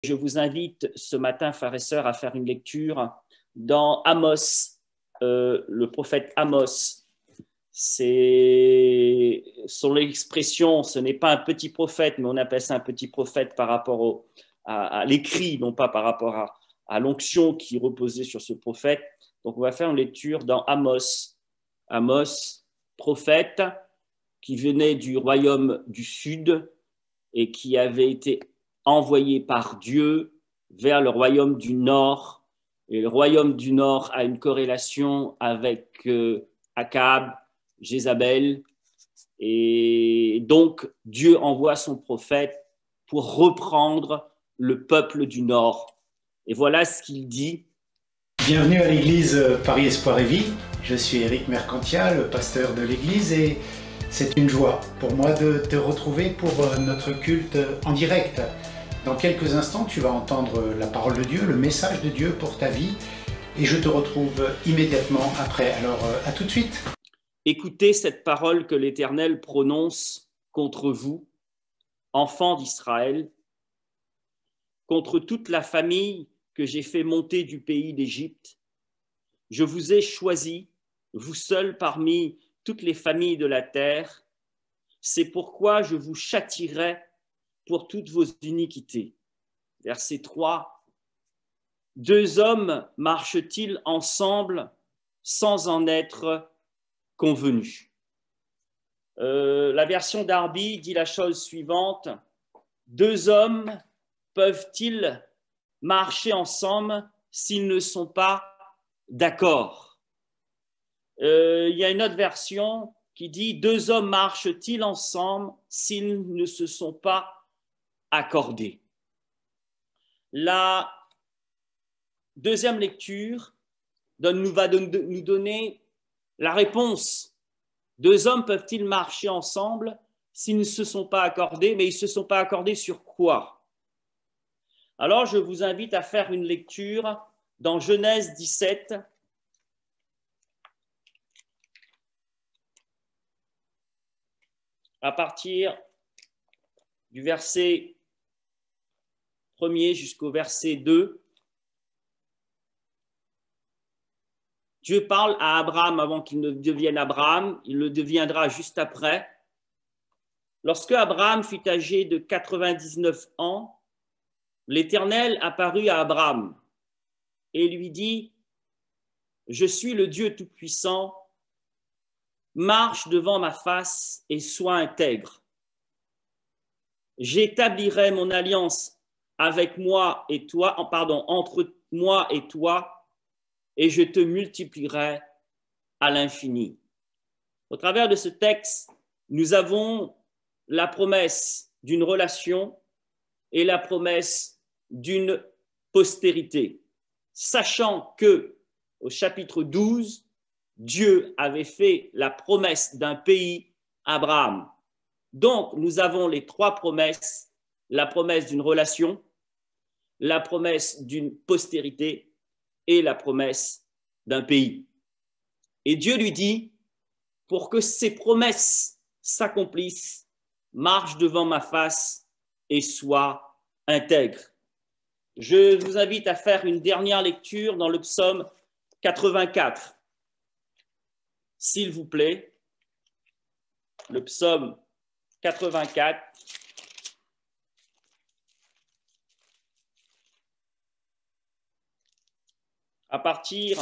Je vous invite ce matin, frères et sœurs, à faire une lecture dans Amos, le prophète Amos. C'est son expression, ce n'est pas un petit prophète, mais on appelle ça un petit prophète par rapport à l'écrit, non pas par rapport à l'onction qui reposait sur ce prophète. Donc on va faire une lecture dans Amos. Amos, prophète qui venait du royaume du sud et qui avait été envoyé par Dieu vers le royaume du nord. Et le royaume du nord a une corrélation avec Akab, Jézabel. Et donc, Dieu envoie son prophète pour reprendre le peuple du nord. Et voilà ce qu'il dit. Bienvenue à l'église Paris Espoir et Vie. Je suis Éric Mercantia, le pasteur de l'église, et c'est une joie pour moi de te retrouver pour notre culte en direct. Dans quelques instants, tu vas entendre la parole de Dieu, le message de Dieu pour ta vie, et je te retrouve immédiatement après. Alors, à tout de suite. Écoutez cette parole que l'Éternel prononce contre vous, enfants d'Israël, contre toute la famille que j'ai fait monter du pays d'Égypte. Je vous ai choisi, vous seuls parmi toutes les familles de la terre. C'est pourquoi je vous châtierai pour toutes vos iniquités. Verset 3. Deux hommes marchent-ils ensemble sans en être convenus? La version Darby dit la chose suivante. Deux hommes peuvent-ils marcher ensemble s'ils ne sont pas d'accord? Il y a une autre version qui dit deux hommes marchent-ils ensemble s'ils ne se sont pas accordés? La deuxième lecture va nous donner la réponse. Deux hommes peuvent-ils marcher ensemble s'ils ne se sont pas accordés? Mais ils ne se sont pas accordés sur quoi? Alors, je vous invite à faire une lecture dans Genèse 17, à partir du verset 1er jusqu'au verset 2. Dieu parle à Abraham avant qu'il ne devienne Abraham, il le deviendra juste après. Lorsque Abraham fut âgé de 99 ans, l'Éternel apparut à Abraham et lui dit: Je suis le Dieu Tout-Puissant, marche devant ma face et sois intègre. J'établirai mon alliance avec moi et toi, entre moi et toi, et je te multiplierai à l'infini. Au travers de ce texte, nous avons la promesse d'une relation et la promesse d'une postérité, sachant que au chapitre 12, Dieu avait fait la promesse d'un pays à Abraham. Donc, nous avons les trois promesses, la promesse d'une relation, la promesse d'une postérité et la promesse d'un pays. Et Dieu lui dit, pour que ces promesses s'accomplissent, marche devant ma face et sois intègre. Je vous invite à faire une dernière lecture dans le psaume 84. S'il vous plaît, le psaume 84. À partir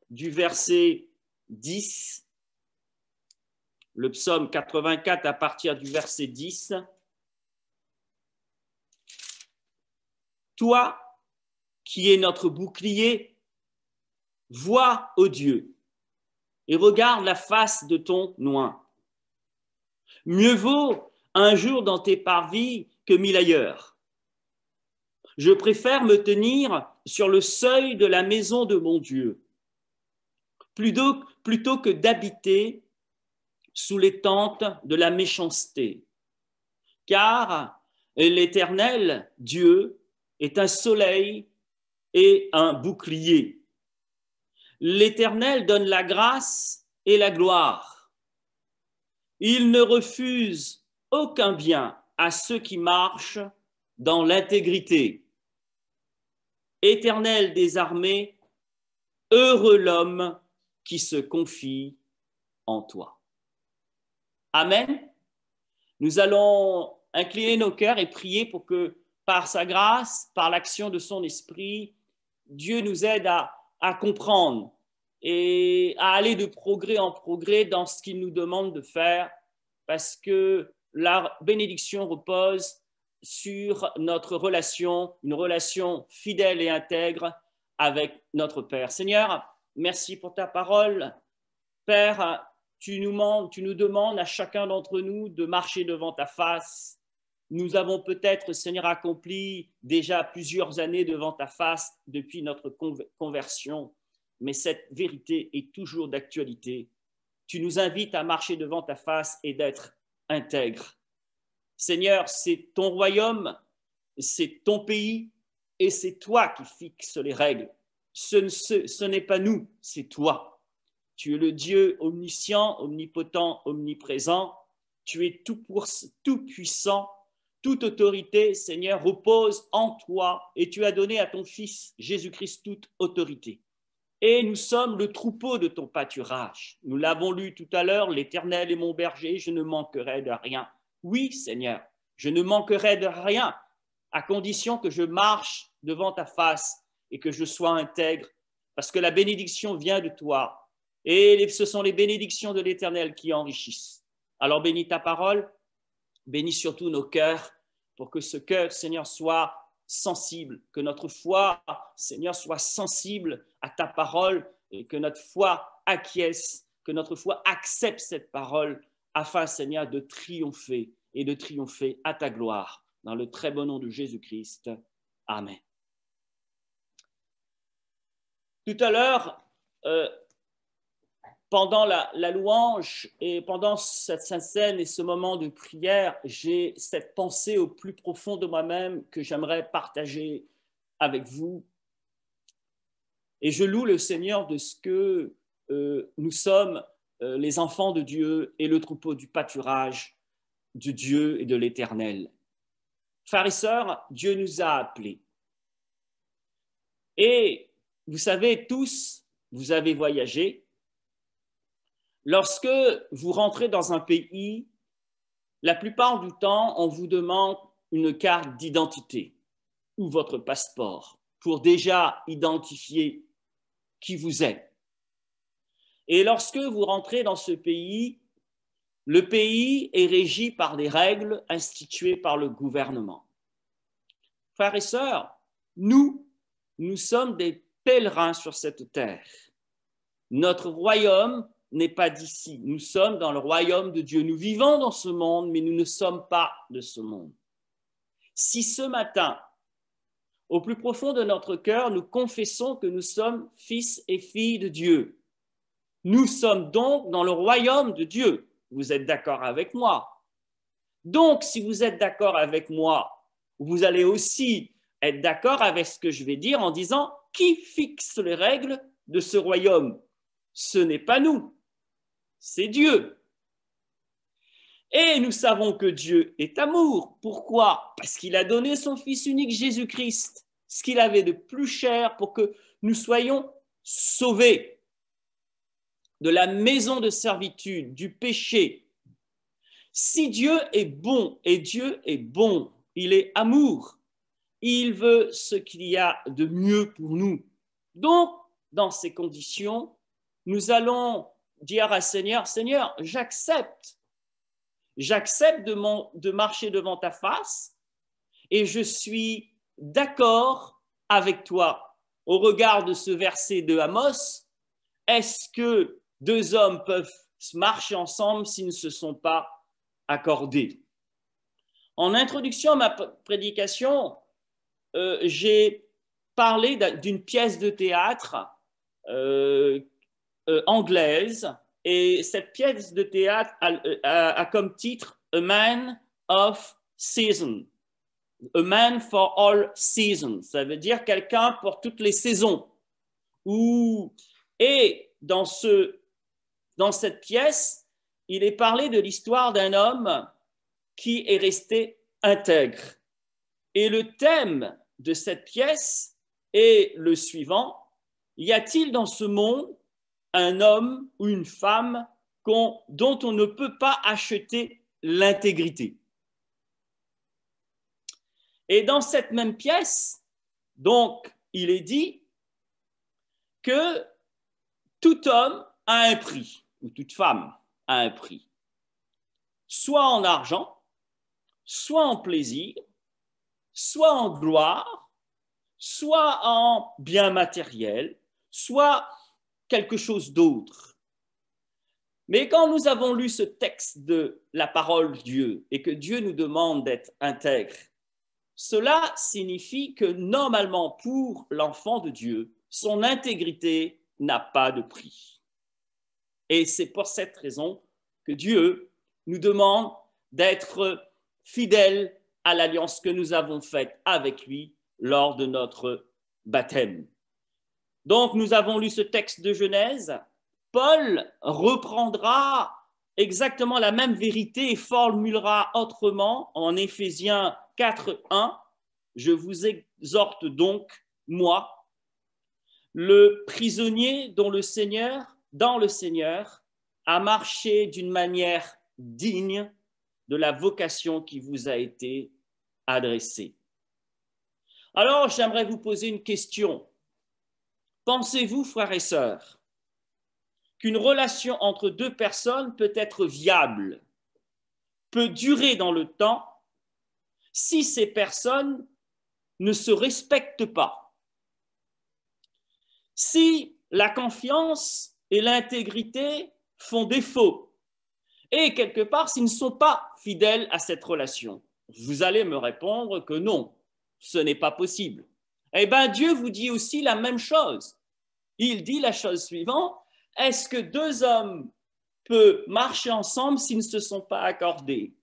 du verset 10, le psaume 84 à partir du verset 10. Toi, qui es notre bouclier, vois, ô Dieu, et regarde la face de ton oint. Mieux vaut un jour dans tes parvis que 1000 ailleurs. Je préfère me tenir sur le seuil de la maison de mon Dieu, plutôt que d'habiter sous les tentes de la méchanceté. Car l'Éternel, Dieu, est un soleil et un bouclier. L'Éternel donne la grâce et la gloire. Il ne refuse aucun bien à ceux qui marchent dans l'intégrité. Éternel des armées, heureux l'homme qui se confie en toi. Amen. Nous allons incliner nos cœurs et prier pour que, par sa grâce, par l'action de son esprit, Dieu nous aide à comprendre et à aller de progrès en progrès dans ce qu'il nous demande de faire, parce que la bénédiction repose sur notre relation, une relation fidèle et intègre avec notre Père. Seigneur, merci pour ta parole. Père, tu nous demandes à chacun d'entre nous de marcher devant ta face. Nous avons peut-être, Seigneur, accompli déjà plusieurs années devant ta face depuis notre conversion, mais cette vérité est toujours d'actualité. Tu nous invites à marcher devant ta face et d'être intègre. Seigneur, c'est ton royaume, c'est ton pays et c'est toi qui fixes les règles. Ce n'est pas nous, c'est toi. Tu es le Dieu omniscient, omnipotent, omniprésent. Tu es tout puissant. Toute autorité, Seigneur, repose en toi et tu as donné à ton Fils Jésus-Christ toute autorité. Et nous sommes le troupeau de ton pâturage. Nous l'avons lu tout à l'heure, l'Éternel est mon berger, je ne manquerai de rien. Oui, Seigneur, je ne manquerai de rien, à condition que je marche devant ta face et que je sois intègre, parce que la bénédiction vient de toi. Et ce sont les bénédictions de l'Éternel qui enrichissent. Alors bénis ta parole, bénis surtout nos cœurs, pour que ce cœur, Seigneur, soit sensible, que notre foi, Seigneur, soit sensible à ta parole et que notre foi acquiesce, que notre foi accepte cette parole afin, Seigneur, de triompher et de triompher à ta gloire. Dans le très bon nom de Jésus-Christ. Amen. Tout à l'heure, pendant la louange et pendant cette sainte scène et ce moment de prière, j'ai cette pensée au plus profond de moi-même que j'aimerais partager avec vous. Et je loue le Seigneur de ce que nous sommes les enfants de Dieu et le troupeau du pâturage de Dieu et de l'Éternel. Frères et sœurs, Dieu nous a appelés. Et vous savez tous, vous avez voyagé. Lorsque vous rentrez dans un pays, la plupart du temps, on vous demande une carte d'identité ou votre passeport pour déjà identifier qui vous êtes. Et lorsque vous rentrez dans ce pays, le pays est régi par des règles instituées par le gouvernement. Frères et sœurs, nous sommes des pèlerins sur cette terre. Notre royaume n'est pas d'ici. Nous sommes dans le royaume de Dieu. Nous vivons dans ce monde, mais nous ne sommes pas de ce monde. Si ce matin, au plus profond de notre cœur, nous confessons que nous sommes fils et filles de Dieu, nous sommes donc dans le royaume de Dieu. Vous êtes d'accord avec moi? Donc, si vous êtes d'accord avec moi, vous allez aussi être d'accord avec ce que je vais dire en disant qui fixe les règles de ce royaume? Ce n'est pas nous, c'est Dieu. Et nous savons que Dieu est amour. Pourquoi? Parce qu'il a donné son Fils unique Jésus-Christ, ce qu'il avait de plus cher pour que nous soyons sauvés de la maison de servitude, du péché. Si Dieu est bon, et Dieu est bon, il est amour, il veut ce qu'il y a de mieux pour nous. Donc, dans ces conditions, nous allons dire à Seigneur, Seigneur, j'accepte de marcher devant ta face et je suis d'accord avec toi. Au regard de ce verset de Amos, est-ce que deux hommes peuvent marcher ensemble s'ils ne se sont pas accordés? En introduction à ma prédication, j'ai parlé d'une pièce de théâtre anglaise, et cette pièce de théâtre a comme titre A Man of Season. A Man for all seasons. Ça veut dire quelqu'un pour toutes les saisons. Et dans cette pièce, il est parlé de l'histoire d'un homme qui est resté intègre. Et le thème de cette pièce Et le suivant, y a-t-il dans ce monde un homme ou une femme dont on ne peut pas acheter l'intégrité? Et dans cette même pièce, donc, il est dit que tout homme a un prix, ou toute femme a un prix, soit en argent, soit en plaisir, soit en gloire, soit en biens matériels, soit quelque chose d'autre. Mais quand nous avons lu ce texte de la parole de Dieu et que Dieu nous demande d'être intègre, cela signifie que normalement pour l'enfant de Dieu, son intégrité n'a pas de prix. Et c'est pour cette raison que Dieu nous demande d'être fidèles à l'alliance que nous avons faite avec lui lors de notre baptême. Donc nous avons lu ce texte de Genèse. Paul reprendra exactement la même vérité et formulera autrement en Éphésiens 4:1. Je vous exhorte donc, moi, le prisonnier dans le Seigneur, à marcher d'une manière digne de la vocation qui vous a été adressée. Alors, j'aimerais vous poser une question. Pensez-vous, frères et sœurs, qu'une relation entre deux personnes peut être viable, peut durer dans le temps, si ces personnes ne se respectent pas? Si la confiance et l'intégrité font défaut, et quelque part, s'ils ne sont pas fidèles à cette relation, vous allez me répondre que non, ce n'est pas possible. Eh bien, Dieu vous dit aussi la même chose. Il dit la chose suivante: est-ce que deux hommes peuvent marcher ensemble s'ils ne se sont pas accordés?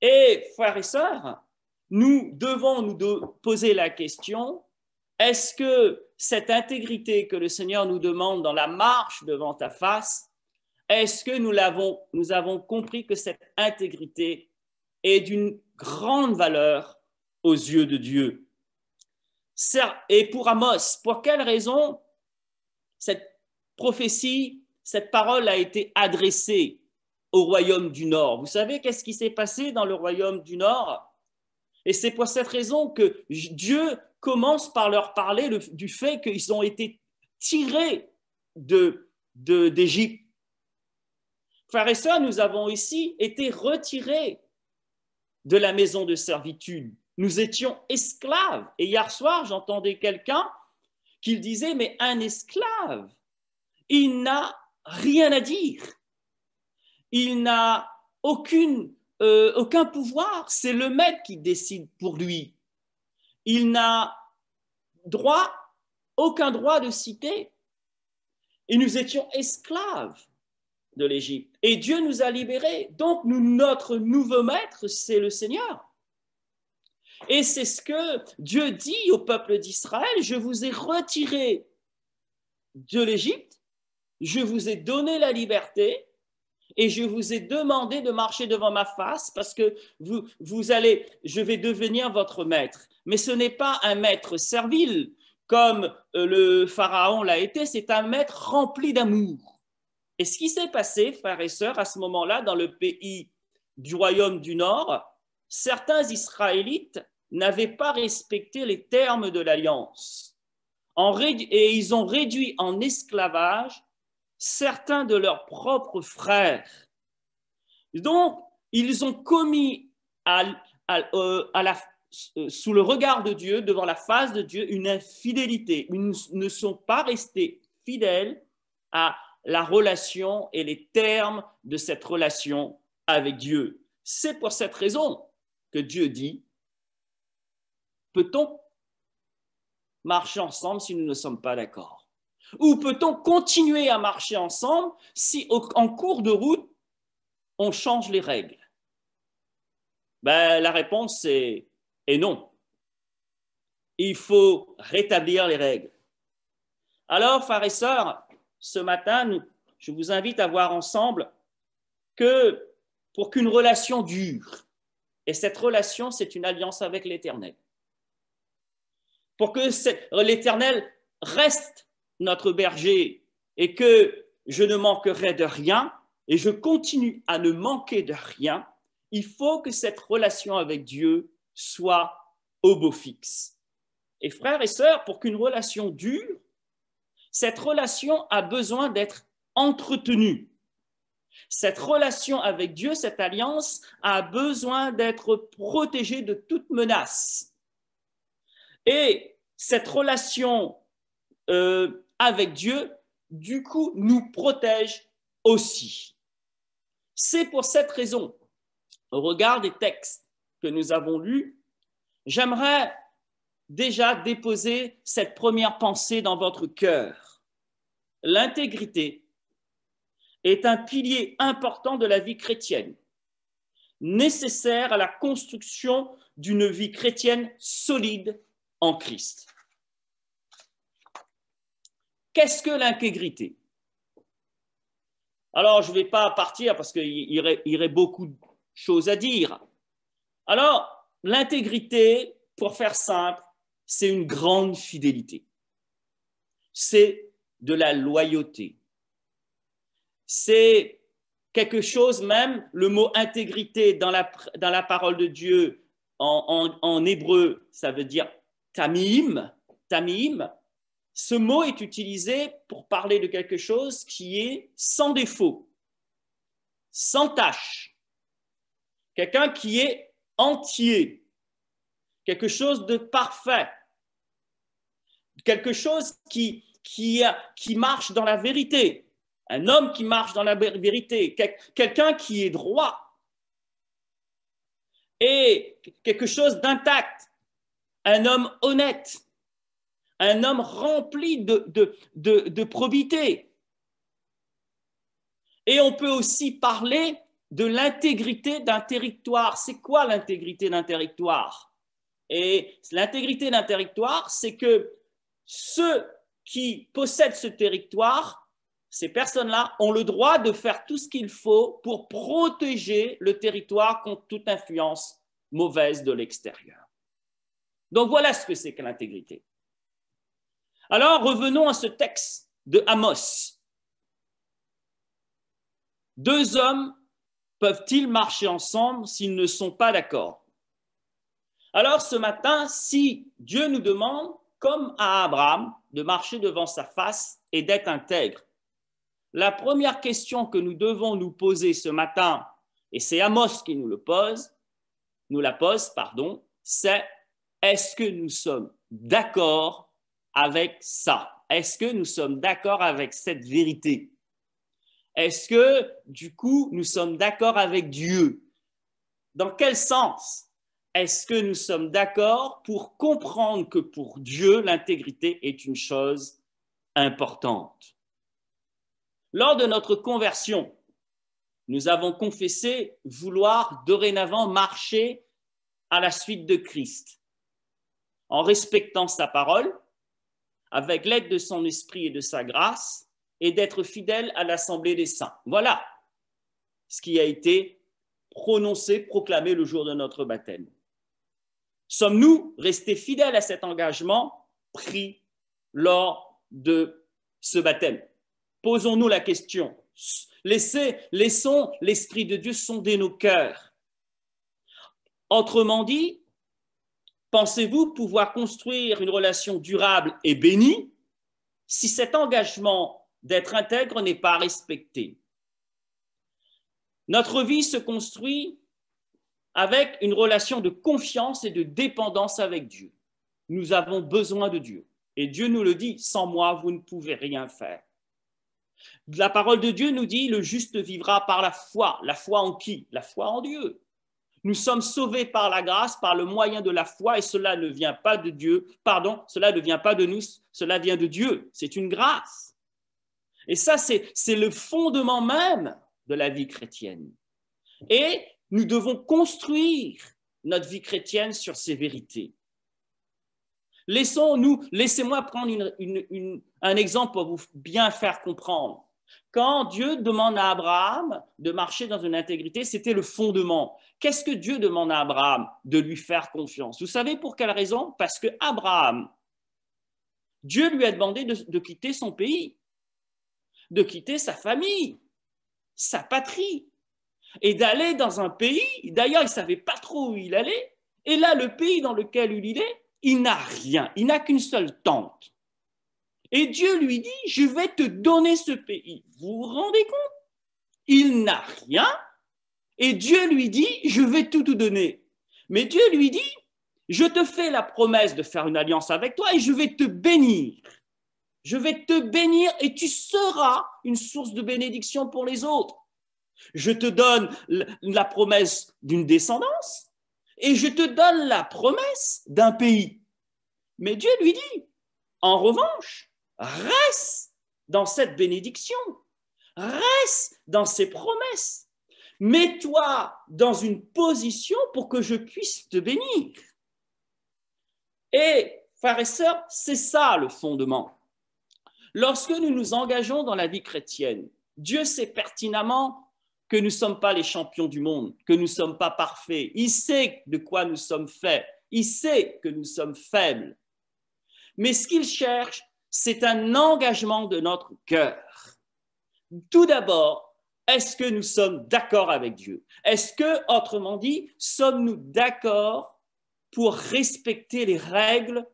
Et frères et sœurs, nous devons nous poser la question: est-ce que cette intégrité que le Seigneur nous demande dans la marche devant ta face, est-ce que nous avons compris que cette intégrité est d'une grande valeur aux yeux de Dieu? Et pour Amos, pour quelle raison cette prophétie, cette parole a été adressée au royaume du Nord? Vous savez qu'est-ce qui s'est passé dans le royaume du Nord? Et c'est pour cette raison que Dieu commence par leur parler du fait qu'ils ont été tirés d'Égypte. Frères et sœurs, nous avons ici été retirés de la maison de servitude. Nous étions esclaves. Et hier soir, j'entendais quelqu'un qui disait: mais un esclave, il n'a rien à dire. Il n'a aucun pouvoir. C'est le maître qui décide pour lui. Il n'a aucun droit de citer. Et nous étions esclaves de l'Égypte. Et Dieu nous a libérés. Donc, notre nouveau maître, c'est le Seigneur. Et c'est ce que Dieu dit au peuple d'Israël: je vous ai retiré de l'Égypte, je vous ai donné la liberté et je vous ai demandé de marcher devant ma face parce que je vais devenir votre maître. Mais ce n'est pas un maître servile comme le Pharaon l'a été, c'est un maître rempli d'amour. Et ce qui s'est passé, frères et sœurs, à ce moment-là, dans le pays du royaume du Nord, certains Israélites n'avaient pas respecté les termes de l'alliance. Et ils ont réduit en esclavage certains de leurs propres frères. Donc, ils ont commis sous le regard de Dieu, devant la face de Dieu, une infidélité. Ils ne sont pas restés fidèles à la relation et les termes de cette relation avec Dieu. C'est pour cette raison que Dieu dit: peut-on marcher ensemble si nous ne sommes pas d'accord? Ou peut-on continuer à marcher ensemble si en cours de route on change les règles? La réponse est non. Il faut rétablir les règles. Alors, frères et sœurs, ce matin, je vous invite à voir ensemble que pour qu'une relation dure, et cette relation, c'est une alliance avec l'Éternel, pour que l'Éternel reste notre berger et que je ne manquerai de rien et je continue à ne manquer de rien, il faut que cette relation avec Dieu soit au beau fixe. Et frères et sœurs, pour qu'une relation dure, cette relation a besoin d'être entretenue. Cette relation avec Dieu, cette alliance, a besoin d'être protégée de toute menace. Et cette relation avec Dieu, du coup, nous protège aussi. C'est pour cette raison, au regard des textes que nous avons lus, j'aimerais déjà déposer cette première pensée dans votre cœur. L'intégrité est un pilier important de la vie chrétienne, nécessaire à la construction d'une vie chrétienne solide en Christ. Qu'est-ce que l'intégrité? Alors, je ne vais pas partir parce qu'il y aurait beaucoup de choses à dire. Alors, l'intégrité, pour faire simple, c'est une grande fidélité. C'est de la loyauté. C'est quelque chose même, le mot intégrité dans la parole de Dieu en hébreu, ça veut dire tamim. Tamim. Ce mot est utilisé pour parler de quelque chose qui est sans défaut, sans tache, quelqu'un qui est entier, quelque chose de parfait, quelque chose qui marche dans la vérité, un homme qui marche dans la vérité, quelqu'un qui est droit, et quelque chose d'intact, un homme honnête, un homme rempli de probité. Et on peut aussi parler de l'intégrité d'un territoire. C'est quoi l'intégrité d'un territoire? Et l'intégrité d'un territoire, c'est que ceux qui possèdent ce territoire, ces personnes-là ont le droit de faire tout ce qu'il faut pour protéger le territoire contre toute influence mauvaise de l'extérieur. Donc voilà ce que c'est que l'intégrité. Alors revenons à ce texte de Amos. Deux hommes peuvent-ils marcher ensemble s'ils ne sont pas d'accord? Alors ce matin, si Dieu nous demande, comme à Abraham, de marcher devant sa face et d'être intègre, la première question que nous devons nous poser ce matin, et c'est Amos qui nous la pose, c'est est-ce que nous sommes d'accord avec ça? Est-ce que nous sommes d'accord avec cette vérité? Est-ce que, du coup, nous sommes d'accord avec Dieu? Dans quel sens? Est-ce que nous sommes d'accord pour comprendre que pour Dieu, l'intégrité est une chose importante? Lors de notre conversion, nous avons confessé vouloir dorénavant marcher à la suite de Christ, en respectant sa parole, avec l'aide de son esprit et de sa grâce, et d'être fidèle à l'assemblée des saints. Voilà ce qui a été prononcé, proclamé le jour de notre baptême. Sommes-nous restés fidèles à cet engagement pris lors de ce baptême? Posons-nous la question. Laissons l'Esprit de Dieu sonder nos cœurs. Autrement dit, pensez-vous pouvoir construire une relation durable et bénie si cet engagement d'être intègre n'est pas respecté? Notre vie se construit avec une relation de confiance et de dépendance avec Dieu. Nous avons besoin de Dieu. Et Dieu nous le dit, sans moi, vous ne pouvez rien faire. La parole de Dieu nous dit, le juste vivra par la foi. La foi en qui? La foi en Dieu. Nous sommes sauvés par la grâce, par le moyen de la foi, et cela ne vient pas de Dieu. Cela ne vient pas de nous, cela vient de Dieu. C'est une grâce. Et ça, c'est le fondement même de la vie chrétienne. Et nous devons construire notre vie chrétienne sur ces vérités. Laissez-moi prendre un exemple pour vous bien faire comprendre. Quand Dieu demande à Abraham de marcher dans une intégrité, c'était le fondement. Qu'est-ce que Dieu demande à Abraham? De lui faire confiance. Vous savez pour quelle raison? Parce que Abraham Dieu lui a demandé de quitter son pays, de quitter sa famille, sa patrie, et d'aller dans un pays, d'ailleurs il ne savait pas trop où il allait, et là le pays dans lequel il est, il n'a rien, il n'a qu'une seule tente. Et Dieu lui dit, je vais te donner ce pays. Vous vous rendez compte? Il n'a rien, et Dieu lui dit, je vais tout te donner. Mais Dieu lui dit, je te fais la promesse de faire une alliance avec toi et je vais te bénir. Je vais te bénir et tu seras une source de bénédiction pour les autres. Je te donne la promesse d'une descendance et je te donne la promesse d'un pays. Mais Dieu lui dit, en revanche, reste dans cette bénédiction, reste dans ces promesses. Mets-toi dans une position pour que je puisse te bénir. Et, frères et sœurs, c'est ça le fondement. Lorsque nous nous engageons dans la vie chrétienne, Dieu sait pertinemment que nous ne sommes pas les champions du monde, que nous ne sommes pas parfaits. Il sait de quoi nous sommes faits. Il sait que nous sommes faibles. Mais ce qu'il cherche, c'est un engagement de notre cœur. Tout d'abord, est-ce que nous sommes d'accord avec Dieu? Est-ce que, autrement dit, sommes-nous d'accord pour respecter les règles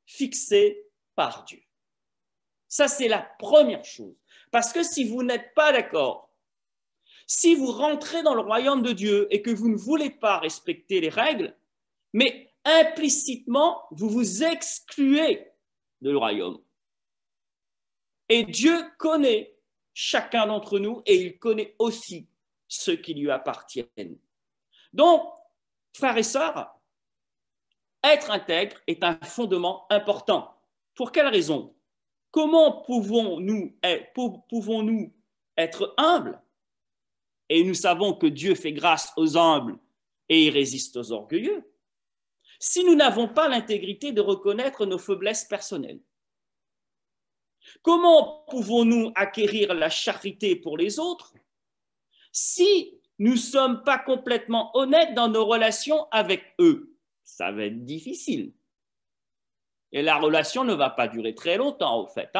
fixées par Dieu? Ça, c'est la première chose. Parce que si vous n'êtes pas d'accord, si vous rentrez dans le royaume de Dieu et que vous ne voulez pas respecter les règles, mais implicitement, vous vous excluez du royaume. Et Dieu connaît chacun d'entre nous et il connaît aussi ceux qui lui appartiennent. Donc, frères et sœurs, être intègre est un fondement important. Pour quelle raison? Comment pouvons-nous être humbles? Et nous savons que Dieu fait grâce aux humbles et il résiste aux orgueilleux. Si nous n'avons pas l'intégrité de reconnaître nos faiblesses personnelles, comment pouvons-nous acquérir la charité pour les autres si nous ne sommes pas complètement honnêtes dans nos relations avec eux? Ça va être difficile. Et la relation ne va pas durer très longtemps, au fait.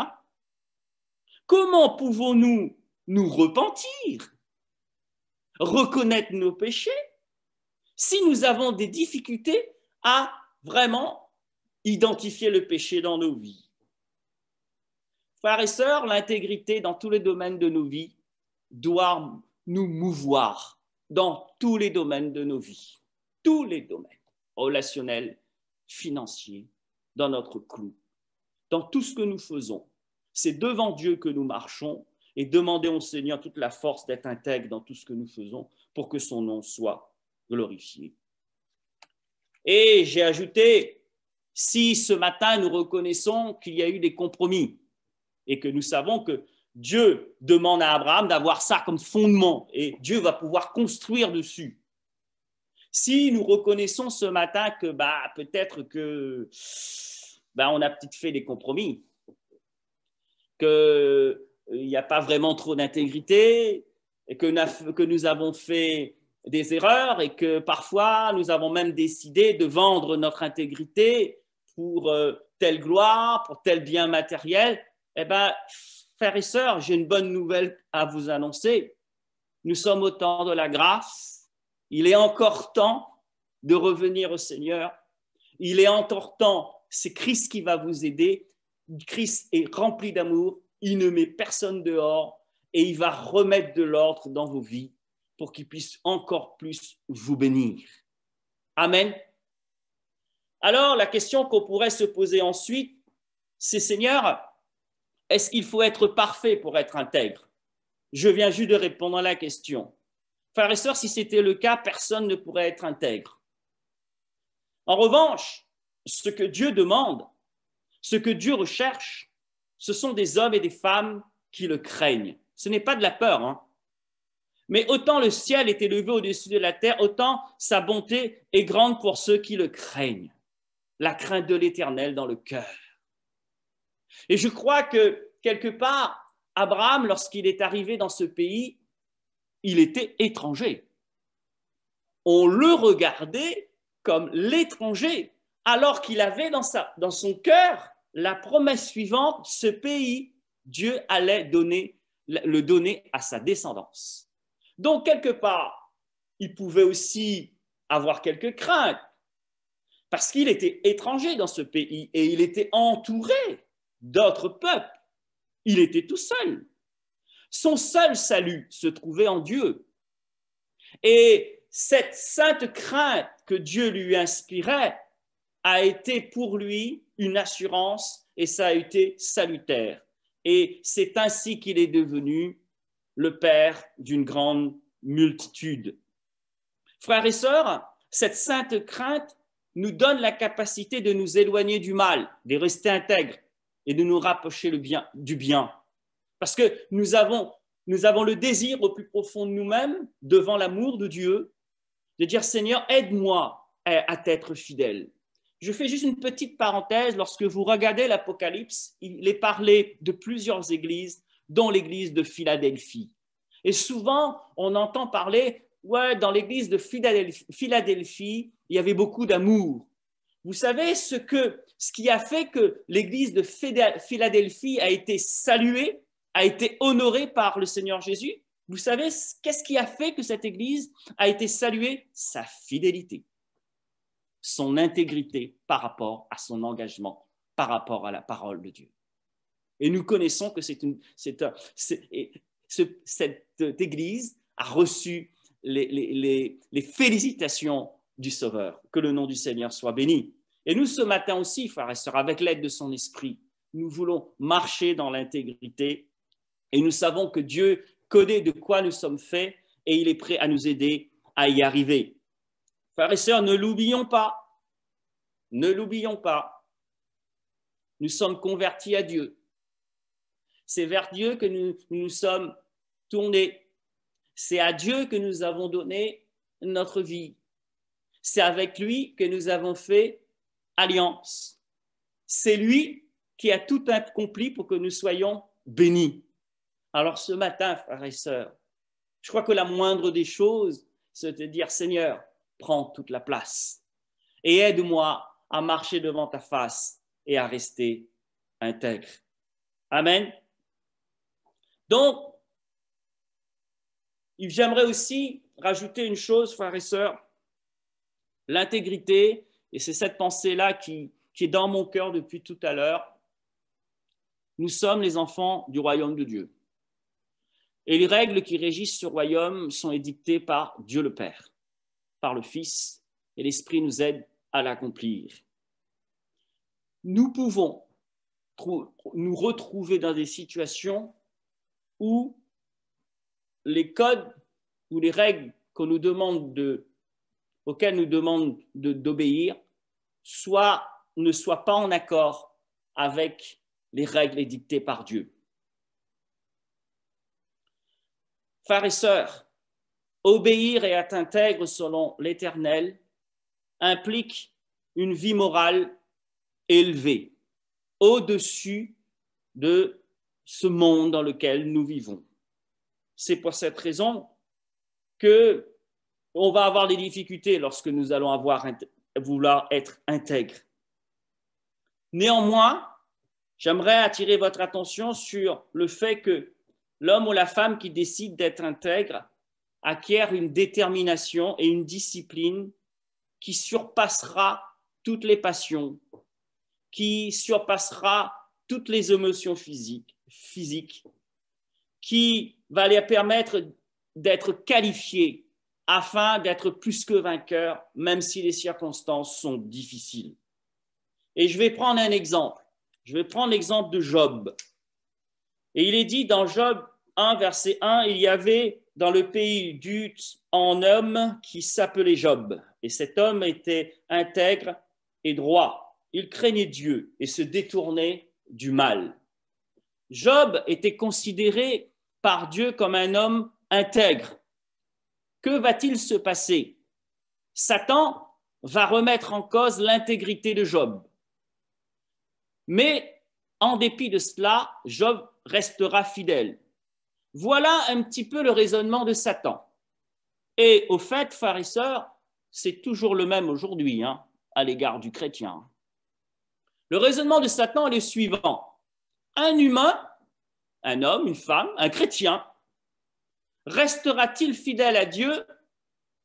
Comment pouvons-nous nous repentir, reconnaître nos péchés, si nous avons des difficultés à vraiment identifier le péché dans nos vies? Frères et sœurs, l'intégrité dans tous les domaines de nos vies doit nous mouvoir dans tous les domaines de nos vies, tous les domaines, relationnels, financiers, dans notre couple, dans tout ce que nous faisons. C'est devant Dieu que nous marchons et demandons au Seigneur toute la force d'être intègre dans tout ce que nous faisons pour que son nom soit glorifié. Et j'ai ajouté, si ce matin nous reconnaissons qu'il y a eu des compromis et que nous savons que Dieu demande à Abraham d'avoir ça comme fondement et Dieu va pouvoir construire dessus. Si nous reconnaissons ce matin que peut-être que on a peut-être fait des compromis, qu'il n'y a pas vraiment trop d'intégrité, et que nous avons fait des erreurs et que parfois nous avons même décidé de vendre notre intégrité pour telle gloire, pour tel bien matériel, frères et sœurs, j'ai une bonne nouvelle à vous annoncer. Nous sommes au temps de la grâce. Il est encore temps de revenir au Seigneur. Il est encore temps. C'est Christ qui va vous aider. Christ est rempli d'amour. Il ne met personne dehors et il va remettre de l'ordre dans vos vies pour qu'il puisse encore plus vous bénir. Amen. Alors, la question qu'on pourrait se poser ensuite, c'est Seigneur, est-ce qu'il faut être parfait pour être intègre? Je viens juste de répondre à la question. Frères et sœurs, si c'était le cas, personne ne pourrait être intègre. En revanche, ce que Dieu demande, ce que Dieu recherche, ce sont des hommes et des femmes qui le craignent. Ce n'est pas de la peur, Mais autant le ciel est élevé au-dessus de la terre, autant sa bonté est grande pour ceux qui le craignent. La crainte de l'Éternel dans le cœur. Et je crois que, quelque part, Abraham, lorsqu'il est arrivé dans ce pays, il était étranger. On le regardait comme l'étranger, alors qu'il avait dans son cœur la promesse suivante, ce pays, Dieu allait le donner à sa descendance. Donc, quelque part, il pouvait aussi avoir quelques craintes, parce qu'il était étranger dans ce pays et il était entouré d'autres peuples. Il était tout seul. Son seul salut se trouvait en Dieu. Et cette sainte crainte que Dieu lui inspirait a été pour lui une assurance et ça a été salutaire. Et c'est ainsi qu'il est devenu le père d'une grande multitude. Frères et sœurs, cette sainte crainte nous donne la capacité de nous éloigner du mal, de rester intègres et de nous rapprocher du bien. Parce que nous avons le désir au plus profond de nous-mêmes, devant l'amour de Dieu, de dire Seigneur, aide-moi à t'être fidèle. Je fais juste une petite parenthèse. Lorsque vous regardez l'Apocalypse, il est parlé de plusieurs églises, dont l'église de Philadelphie. Et souvent, on entend parler, ouais, dans l'église de Philadelphie, il y avait beaucoup d'amour. Vous savez ce qui a fait que l'église de Philadelphie a été saluée, a été honorée par le Seigneur Jésus? Vous savez qu'est-ce qui a fait que cette église a été saluée? Sa fidélité, son intégrité par rapport à son engagement, par rapport à la parole de Dieu. Et nous connaissons que cette église a reçu les félicitations du Sauveur. Que le nom du Seigneur soit béni. Et nous, ce matin aussi, frères et sœurs, avec l'aide de son esprit, nous voulons marcher dans l'intégrité et nous savons que Dieu connaît de quoi nous sommes faits et il est prêt à nous aider à y arriver. Frères et sœurs, ne l'oublions pas. Ne l'oublions pas. Nous sommes convertis à Dieu. C'est vers Dieu que nous nous sommes tournés. C'est à Dieu que nous avons donné notre vie. C'est avec lui que nous avons fait alliance. C'est lui qui a tout accompli pour que nous soyons bénis. Alors ce matin, frères et sœurs, je crois que la moindre des choses, c'est de dire Seigneur, prends toute la place et aide-moi à marcher devant ta face et à rester intègre. Amen. Donc, j'aimerais aussi rajouter une chose, frères et sœurs, l'intégrité, et c'est cette pensée-là qui est dans mon cœur depuis tout à l'heure. Nous sommes les enfants du royaume de Dieu. Et les règles qui régissent ce royaume sont édictées par Dieu le Père, par le Fils, et l'Esprit nous aide à l'accomplir. Nous pouvons nous retrouver dans des situations où les codes ou les règles qu'on nous demande auxquelles nous demande d'obéir ne soient pas en accord avec les règles édictées par Dieu. Frères et sœurs, obéir et être intègre selon l'Éternel implique une vie morale élevée, au-dessus de ce monde dans lequel nous vivons. C'est pour cette raison qu'on va avoir des difficultés lorsque nous allons vouloir être intègres. Néanmoins, j'aimerais attirer votre attention sur le fait que l'homme ou la femme qui décide d'être intègre acquiert une détermination et une discipline qui surpassera toutes les passions, qui surpassera toutes les émotions physiques, qui va les permettre d'être qualifiés afin d'être plus que vainqueurs, même si les circonstances sont difficiles. Et je vais prendre un exemple. Je vais prendre l'exemple de Job. Et il est dit dans Job 1, verset 1, il y avait dans le pays d'Uz un homme qui s'appelait Job. Et cet homme était intègre et droit. Il craignait Dieu et se détournait du mal. Job était considéré par Dieu comme un homme intègre. Que va-t-il se passer? Satan va remettre en cause l'intégrité de Job. Mais en dépit de cela, Job restera fidèle. Voilà un petit peu le raisonnement de Satan. Et au fait, frères et sœurs, c'est toujours le même aujourd'hui à l'égard du chrétien. Le raisonnement de Satan est le suivant. Un humain, un homme, une femme, un chrétien, restera-t-il fidèle à Dieu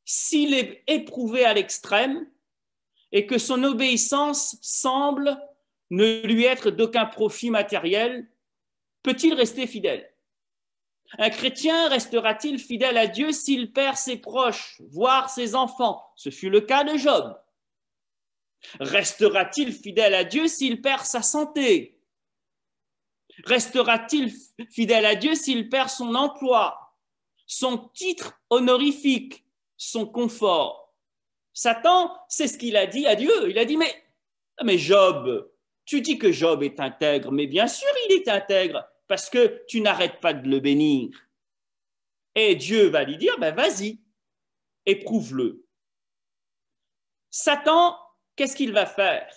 s'il est éprouvé à l'extrême et que son obéissance semble ne lui être d'aucun profit matériel? Peut-il rester fidèle? Un chrétien restera-t-il fidèle à Dieu s'il perd ses proches, voire ses enfants? Ce fut le cas de Job. Restera-t-il fidèle à Dieu s'il perd sa santé? Restera-t-il fidèle à Dieu s'il perd son emploi, son titre honorifique, son confort? Satan, c'est ce qu'il a dit à Dieu. Il a dit, mais Job, tu dis que Job est intègre, mais bien sûr il est intègre, parce que tu n'arrêtes pas de le bénir. Et Dieu va lui dire, vas-y, éprouve-le. Satan, qu'est-ce qu'il va faire?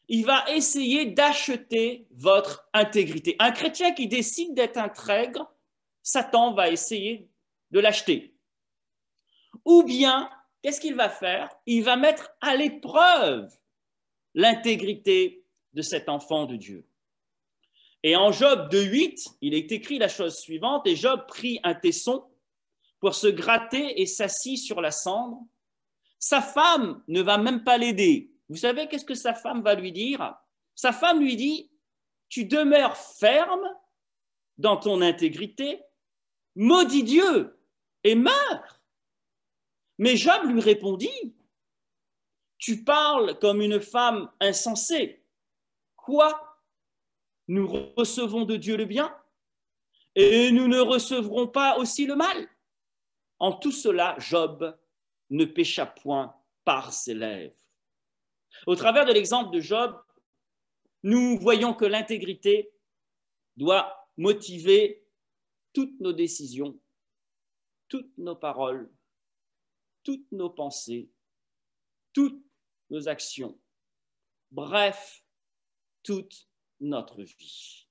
Il va essayer d'acheter votre intégrité. Un chrétien qui décide d'être intègre, Satan va essayer de l'acheter. Ou bien, qu'est-ce qu'il va faire? Il va mettre à l'épreuve l'intégrité de cet enfant de Dieu. Et en Job 2,8, il est écrit la chose suivante, et Job prit un tesson pour se gratter et s'assit sur la cendre. Sa femme ne va même pas l'aider. Vous savez qu'est-ce que sa femme va lui dire? Sa femme lui dit, tu demeures ferme dans ton intégrité, maudis Dieu et meurs. Mais Job lui répondit, tu parles comme une femme insensée. Quoi? Nous recevons de Dieu le bien et nous ne recevrons pas aussi le mal. En tout cela, Job ne pécha point par ses lèvres. Au travers de l'exemple de Job, nous voyons que l'intégrité doit motiver toutes nos décisions, toutes nos paroles, toutes nos pensées, toutes nos actions, bref, toute notre vie.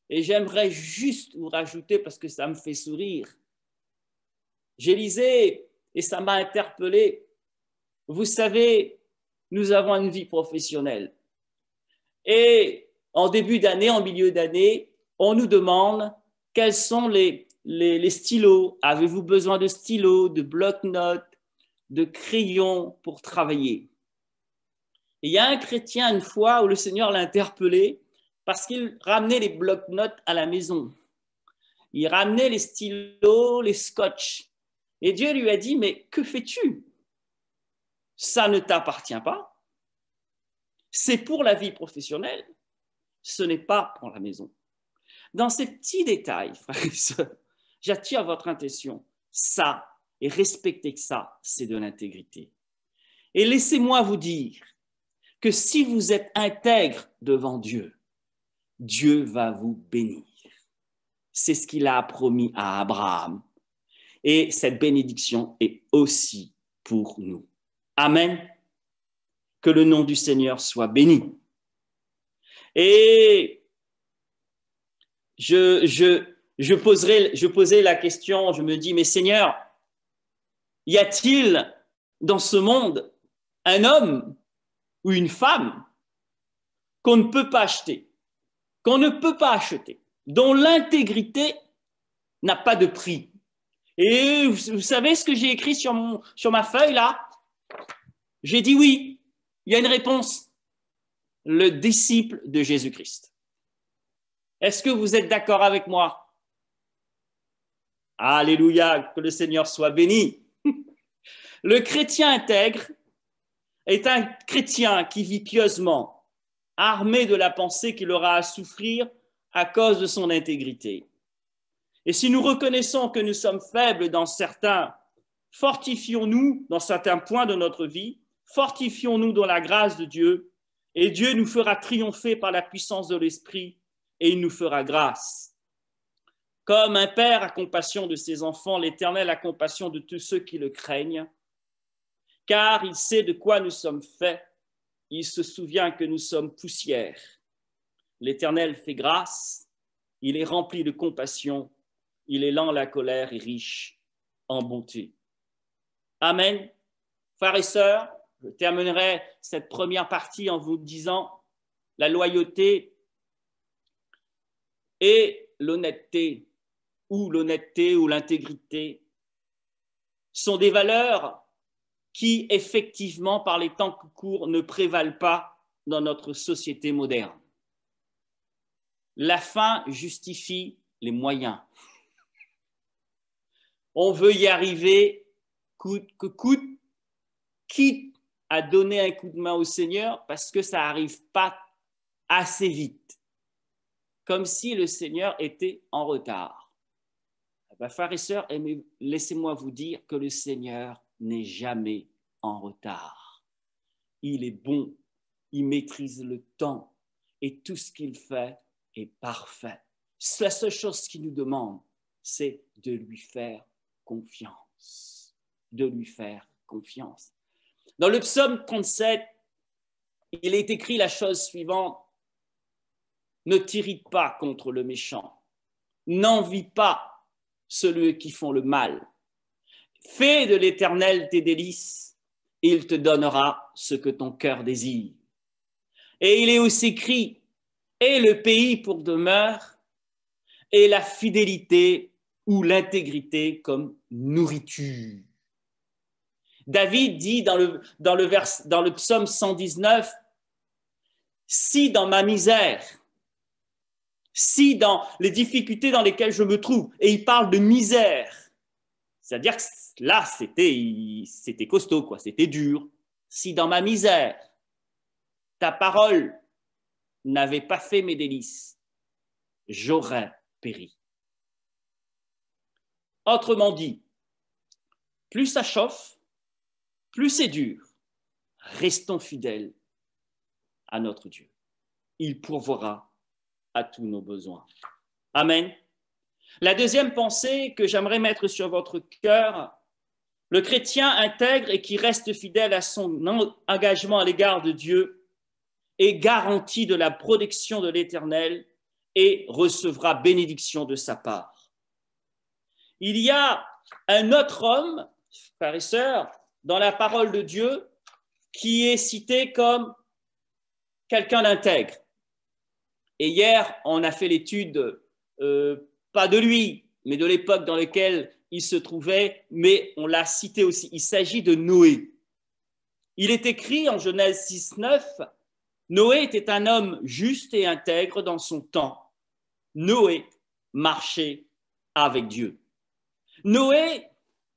Et j'aimerais juste vous rajouter, parce que ça me fait sourire, j'ai lisé et ça m'a interpellé. Vous savez, nous avons une vie professionnelle. Et en début d'année, en milieu d'année, on nous demande quels sont les stylos. Avez-vous besoin de stylos, de bloc-notes, de crayons pour travailler? Et il y a un chrétien une fois où le Seigneur l'a interpellé parce qu'il ramenait les bloc-notes à la maison. Il ramenait les stylos, les scotch. Et Dieu lui a dit, mais que fais-tu? Ça ne t'appartient pas. C'est pour la vie professionnelle. Ce n'est pas pour la maison. Dans ces petits détails, frères et sœurs, j'attire votre attention. Ça, et respectez que ça, c'est de l'intégrité. Et laissez-moi vous dire que si vous êtes intègre devant Dieu, Dieu va vous bénir. C'est ce qu'il a promis à Abraham. Et cette bénédiction est aussi pour nous. Amen. Que le nom du Seigneur soit béni. Et je posais la question, je me dis, mais Seigneur, y a-t-il dans ce monde un homme ou une femme qu'on ne peut pas acheter, qu'on ne peut pas acheter, dont l'intégrité n'a pas de prix? Et vous savez ce que j'ai écrit sur ma feuille là? J'ai dit oui, il y a une réponse. Le disciple de Jésus-Christ. Est-ce que vous êtes d'accord avec moi? Alléluia, que le Seigneur soit béni. Le chrétien intègre est un chrétien qui vit pieusement, armé de la pensée qu'il aura à souffrir à cause de son intégrité. Et si nous reconnaissons que nous sommes faibles dans certains, fortifions-nous dans certains points de notre vie, fortifions-nous dans la grâce de Dieu, et Dieu nous fera triompher par la puissance de l'Esprit, et il nous fera grâce. Comme un père a compassion de ses enfants, l'Éternel a compassion de tous ceux qui le craignent, car il sait de quoi nous sommes faits, il se souvient que nous sommes poussière. L'Éternel fait grâce, il est rempli de compassion, il est lent à la colère et riche en bonté. Amen. Frères et sœurs, je terminerai cette première partie en vous disant la loyauté et l'honnêteté ou l'intégrité sont des valeurs qui, effectivement, par les temps courts, ne prévalent pas dans notre société moderne. La fin justifie les moyens. On veut y arriver coûte que coûte, quitte à donner un coup de main au Seigneur parce que ça n'arrive pas assez vite, comme si le Seigneur était en retard. Frères et sœurs, laissez-moi vous dire que le Seigneur n'est jamais en retard. Il est bon, il maîtrise le temps et tout ce qu'il fait est parfait. La seule chose qu'il nous demande, c'est de lui faire confiance. De lui faire confiance. Dans le psaume 37, il est écrit la chose suivante: ne t'irrite pas contre le méchant, n'envie pas ceux qui font le mal. Fais de l'Éternel tes délices, et il te donnera ce que ton cœur désire. Et il est aussi écrit: et le pays pour demeure, et la fidélité ou l'intégrité comme nourriture. David dit dans le psaume 119, si dans ma misère, si dans les difficultés dans lesquelles je me trouve, et il parle de misère, c'est-à-dire que là, c'était costaud, quoi, c'était dur. Si dans ma misère, ta parole n'avait pas fait mes délices, j'aurais péri. Autrement dit, plus ça chauffe, plus c'est dur, restons fidèles à notre Dieu. Il pourvoira à tous nos besoins. Amen. La deuxième pensée que j'aimerais mettre sur votre cœur: le chrétien intègre et qui reste fidèle à son engagement à l'égard de Dieu est garanti de la protection de l'Éternel et recevra bénédiction de sa part. Il y a un autre homme, frères et sœurs, dans la parole de Dieu, qui est cité comme quelqu'un d'intègre. Et hier, on a fait l'étude, pas de lui, mais de l'époque dans laquelle il se trouvait, mais on l'a cité aussi. Il s'agit de Noé. Il est écrit en Genèse 6:9, Noé était un homme juste et intègre dans son temps. Noé marchait avec Dieu. Noé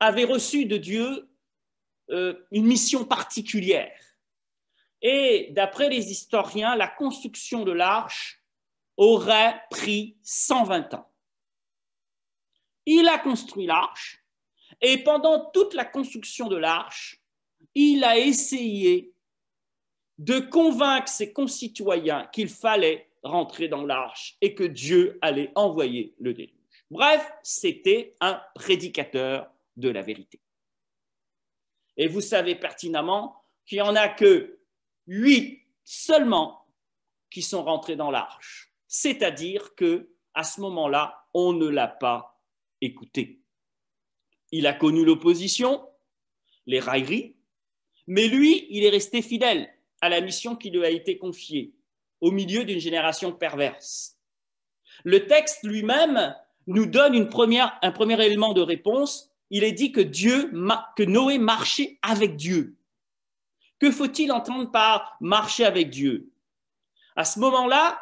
avait reçu de Dieu une mission particulière. Et d'après les historiens, la construction de l'arche aurait pris 120 ans. Il a construit l'arche et pendant toute la construction de l'arche, il a essayé de convaincre ses concitoyens qu'il fallait rentrer dans l'arche et que Dieu allait envoyer le déluge. Bref, c'était un prédicateur de la vérité. Et vous savez pertinemment qu'il n'y en a que 8 seulement qui sont rentrés dans l'arche. C'est-à-dire qu'à ce moment-là, on ne l'a pas écouté. Il a connu l'opposition, les railleries, mais lui, il est resté fidèle à la mission qui lui a été confiée, au milieu d'une génération perverse. Le texte lui-même nous donne un premier élément de réponse. Il est dit que Noé marchait avec Dieu. Que faut-il entendre par marcher avec Dieu? À ce moment-là,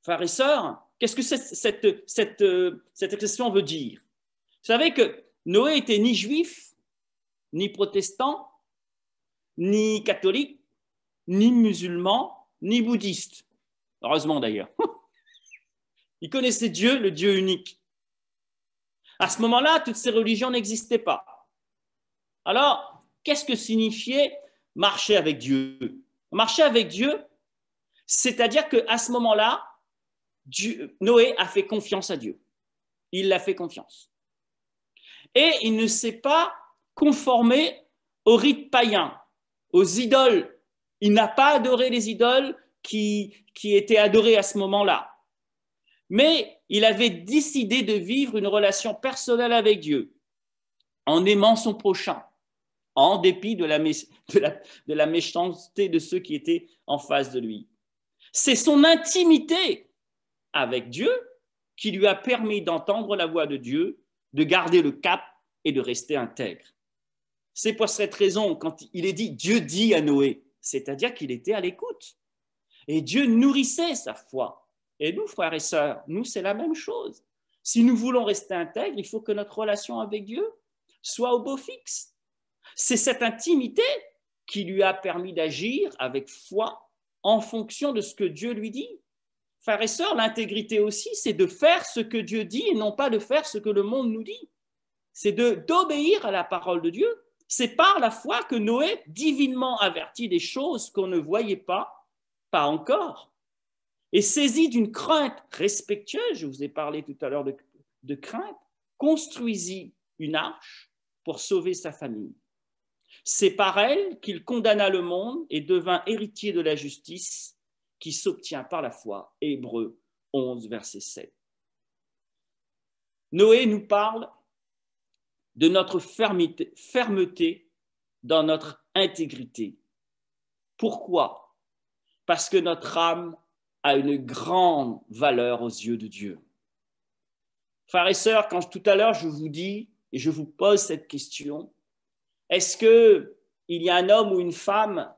frères et sœurs, qu'est-ce que cette expression veut dire? Vous savez que Noé était ni juif, ni protestant, ni catholique, ni musulman, ni bouddhiste. Heureusement d'ailleurs. Il connaissait Dieu, le Dieu unique. À ce moment-là, toutes ces religions n'existaient pas. Alors, qu'est-ce que signifiait marcher avec Dieu? Marcher avec Dieu, c'est-à-dire qu'à ce moment-là, Noé a fait confiance à Dieu. Il l'a fait confiance. Et il ne s'est pas conformé aux rites païens, aux idoles. Il n'a pas adoré les idoles qui étaient adorées à ce moment-là. Mais il avait décidé de vivre une relation personnelle avec Dieu, en aimant son prochain, en dépit de la méchanceté de ceux qui étaient en face de lui. C'est son intimité avec Dieu qui lui a permis d'entendre la voix de Dieu, de garder le cap et de rester intègre. C'est pour cette raison, quand il est dit « Dieu dit à Noé », c'est-à-dire qu'il était à l'écoute. Et Dieu nourrissait sa foi. Et nous, frères et sœurs, nous, c'est la même chose. Si nous voulons rester intègres, il faut que notre relation avec Dieu soit au beau fixe. C'est cette intimité qui lui a permis d'agir avec foi en fonction de ce que Dieu lui dit. Frères et sœurs, l'intégrité aussi, c'est de faire ce que Dieu dit et non pas de faire ce que le monde nous dit. C'est d'obéir à la parole de Dieu. C'est par la foi que Noé, divinement averti des choses qu'on ne voyait pas encore, et saisi d'une crainte respectueuse, je vous ai parlé tout à l'heure de crainte, construisit une arche pour sauver sa famille. C'est par elle qu'il condamna le monde et devint héritier de la justice qui s'obtient par la foi. Hébreux 11, verset 7. Noé nous parle de notre fermeté dans notre intégrité. Pourquoi? Parce que notre âme a une grande valeur aux yeux de Dieu. Frères et sœurs, quand tout à l'heure je vous dis et je vous pose cette question, est-ce qu'il y a un homme ou une femme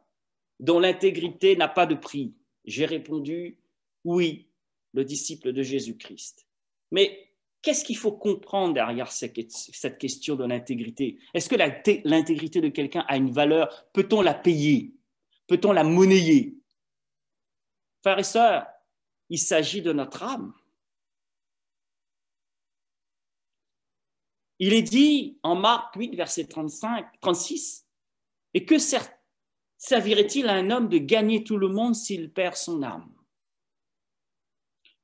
dont l'intégrité n'a pas de prix? J'ai répondu oui, le disciple de Jésus-Christ. Mais qu'est-ce qu'il faut comprendre derrière cette question de l'intégrité? Est-ce que l'intégrité de quelqu'un a une valeur? Peut-on la payer? Peut-on la monnayer? Frères et sœurs, il s'agit de notre âme. Il est dit en Marc 8, verset 36, « Et que servirait-il à un homme de gagner tout le monde s'il perd son âme?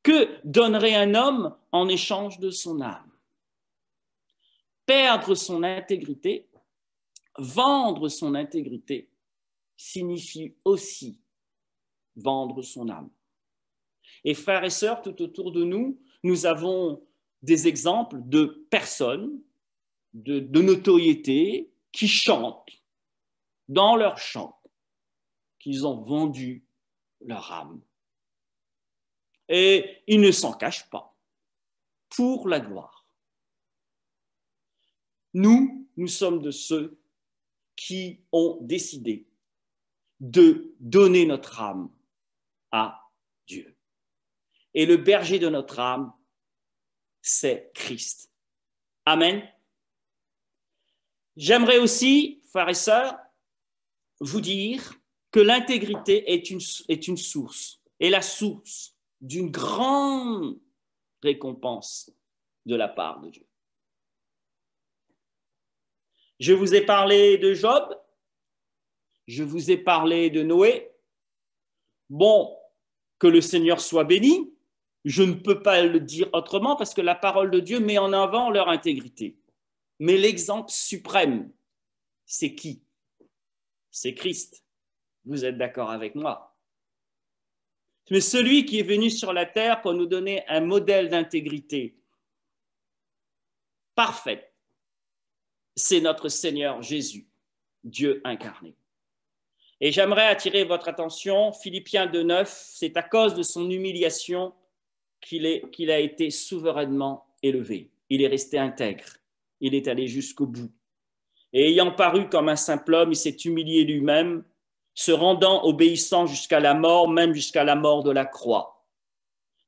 Que donnerait un homme en échange de son âme? Perdre son intégrité, vendre son intégrité, signifie aussi vendre son âme. » Et frères et sœurs, tout autour de nous, nous avons des exemples de personnes, de notoriété, qui chantent dans leur chant qu'ils ont vendu leur âme. Et ils ne s'en cachent pas, pour la gloire. Nous sommes de ceux qui ont décidé de donner notre âme à Dieu. Et le berger de notre âme, c'est Christ. Amen. J'aimerais aussi, frères et sœurs, vous dire que l'intégrité est une source, et la source d'une grande récompense de la part de Dieu. Je vous ai parlé de Job, je vous ai parlé de Noé. Bon, que le Seigneur soit béni, je ne peux pas le dire autrement parce que la parole de Dieu met en avant leur intégrité. Mais l'exemple suprême, c'est qui? C'est Christ. Vous êtes d'accord avec moi? Mais celui qui est venu sur la terre pour nous donner un modèle d'intégrité parfaite, c'est notre Seigneur Jésus, Dieu incarné. Et j'aimerais attirer votre attention, Philippiens 2,9, c'est à cause de son humiliation qu'il a été souverainement élevé. Il est resté intègre, il est allé jusqu'au bout. Et ayant paru comme un simple homme, il s'est humilié lui-même, se rendant obéissant jusqu'à la mort, même jusqu'à la mort de la croix.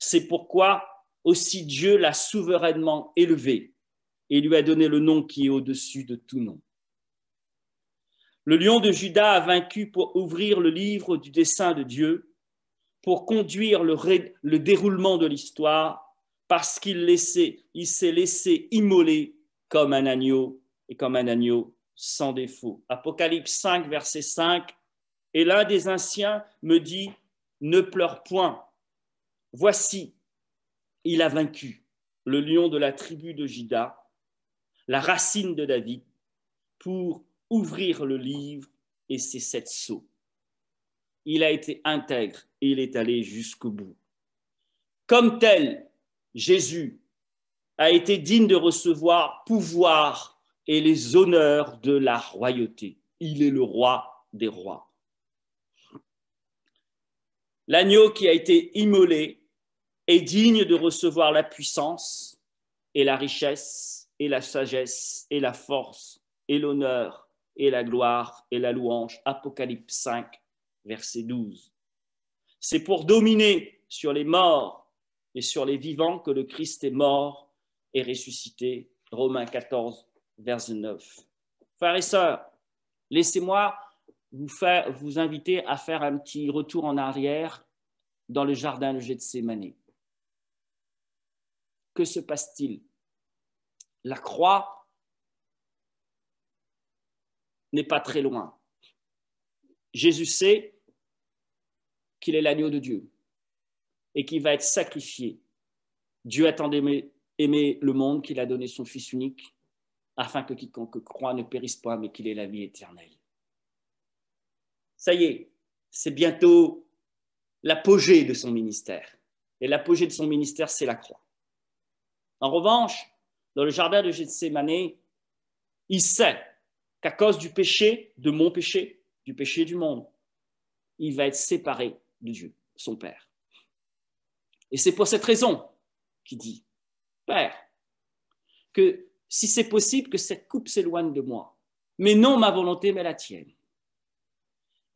C'est pourquoi aussi Dieu l'a souverainement élevé et lui a donné le nom qui est au-dessus de tout nom. Le lion de Juda a vaincu pour ouvrir le livre du dessein de Dieu, pour conduire le déroulement de l'histoire, parce qu'il s'est laissé immoler comme un agneau et comme un agneau sans défaut. Apocalypse 5, verset 5, « Et l'un des anciens me dit, ne pleure point, voici, il a vaincu le lion de la tribu de Juda, la racine de David, pour ouvrir le livre et ses 7 sceaux. Il a été intègre et il est allé jusqu'au bout. Comme tel, Jésus a été digne de recevoir pouvoir et les honneurs de la royauté. Il est le roi des rois. L'agneau qui a été immolé est digne de recevoir la puissance et la richesse et la sagesse et la force et l'honneur et la gloire et la louange. Apocalypse 5, verset 12. C'est pour dominer sur les morts et sur les vivants que le Christ est mort et ressuscité. Romains 14, verset 9. Frères et sœurs, laissez-moi vous inviter à faire un petit retour en arrière dans le jardin de Gethsémani. Que se passe-t-il? La croix n'est pas très loin. Jésus sait qu'il est l'agneau de Dieu et qu'il va être sacrifié. Dieu a tant aimé le monde qu'il a donné son Fils unique afin que quiconque croit ne périsse pas mais qu'il ait la vie éternelle. Ça y est, c'est bientôt l'apogée de son ministère. Et l'apogée de son ministère, c'est la croix. En revanche, dans le jardin de Gethsémani, il sait qu'à cause du péché, de mon péché, du péché du monde, il va être séparé de Dieu, son Père. Et c'est pour cette raison qu'il dit, Père, que si c'est possible que cette coupe s'éloigne de moi, mais non ma volonté, mais la tienne.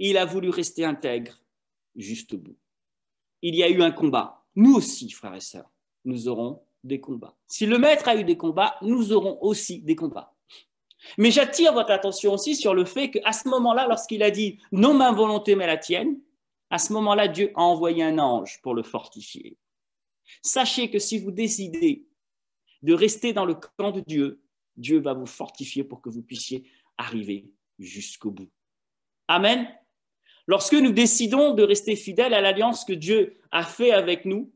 Il a voulu rester intègre jusqu'au bout. Il y a eu un combat. Nous aussi, frères et sœurs, nous aurons des combats. Si le Maître a eu des combats, nous aurons aussi des combats. Mais j'attire votre attention aussi sur le fait qu'à ce moment-là, lorsqu'il a dit « non ma volonté, mais la tienne », à ce moment-là, Dieu a envoyé un ange pour le fortifier. Sachez que si vous décidez de rester dans le camp de Dieu, Dieu va vous fortifier pour que vous puissiez arriver jusqu'au bout. Amen. Lorsque nous décidons de rester fidèles à l'alliance que Dieu a fait avec nous,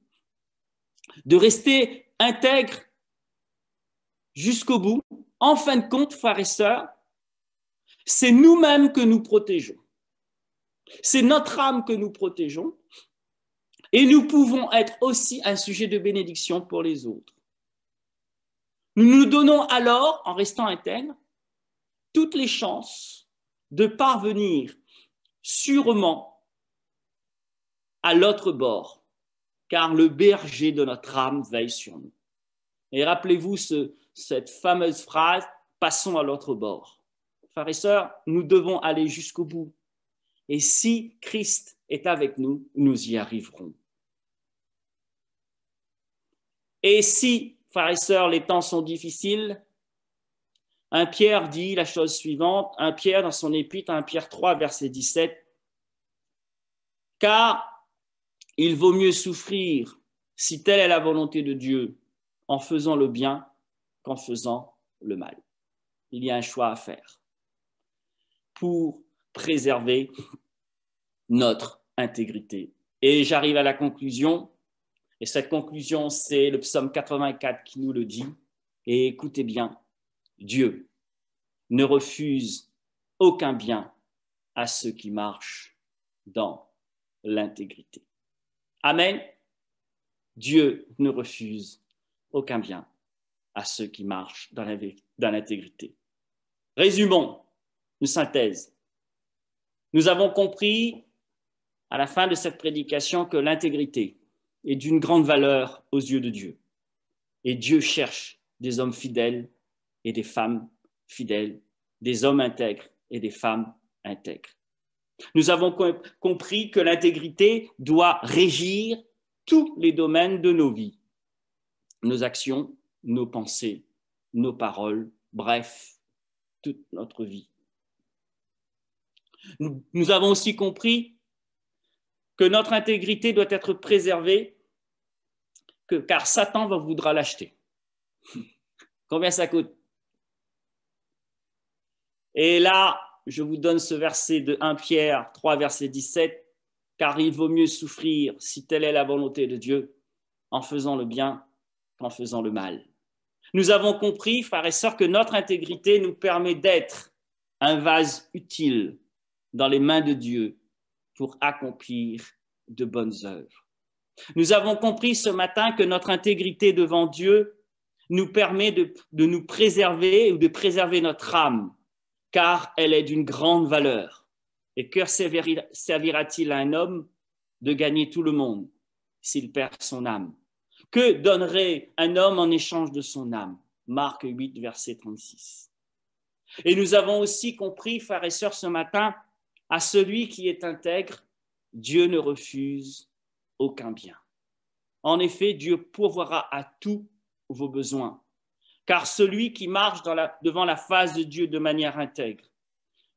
de rester intègres jusqu'au bout, en fin de compte, frères et sœurs, c'est nous-mêmes que nous protégeons. C'est notre âme que nous protégeons et nous pouvons être aussi un sujet de bénédiction pour les autres. Nous nous donnons alors, en restant intègres, toutes les chances de parvenir sûrement à l'autre bord, car le berger de notre âme veille sur nous. Et rappelez-vous cette fameuse phrase, passons à l'autre bord. Frères et sœurs, nous devons aller jusqu'au bout. Et si Christ est avec nous, nous y arriverons. Et si, frères et sœurs, les temps sont difficiles, 1 Pierre dit la chose suivante, 1 Pierre dans son épître, 1 Pierre 3, verset 17, « Car il vaut mieux souffrir, si telle est la volonté de Dieu, en faisant le bien qu'en faisant le mal. » Il y a un choix à faire pour préserver notre intégrité. Et j'arrive à la conclusion, et cette conclusion, c'est le psaume 84 qui nous le dit, et écoutez bien, Dieu ne refuse aucun bien à ceux qui marchent dans l'intégrité. Amen. Dieu ne refuse aucun bien à ceux qui marchent dans l'intégrité. Résumons une synthèse. Nous avons compris à la fin de cette prédication que l'intégrité est d'une grande valeur aux yeux de Dieu. Et Dieu cherche des hommes fidèles et des femmes fidèles, des hommes intègres et des femmes intègres. Nous avons compris que l'intégrité doit régir tous les domaines de nos vies, nos actions, nos pensées, nos paroles, bref, toute notre vie. Nous avons aussi compris que notre intégrité doit être préservée, car Satan voudra l'acheter. Combien ça coûte? Et là, je vous donne ce verset de 1 Pierre 3, verset 17, « Car il vaut mieux souffrir, si telle est la volonté de Dieu, en faisant le bien qu'en faisant le mal. » Nous avons compris, frères et sœurs, que notre intégrité nous permet d'être un vase utile dans les mains de Dieu pour accomplir de bonnes œuvres. Nous avons compris ce matin que notre intégrité devant Dieu nous permet de nous préserver ou de préserver notre âme, car elle est d'une grande valeur. Et que servira-t-il à un homme de gagner tout le monde s'il perd son âme? Que donnerait un homme en échange de son âme? Marc 8, verset 36. Et nous avons aussi compris, frères et sœurs, ce matin, à celui qui est intègre, Dieu ne refuse aucun bien. En effet, Dieu pourvoira à tous vos besoins, car celui qui marche devant la face de Dieu de manière intègre,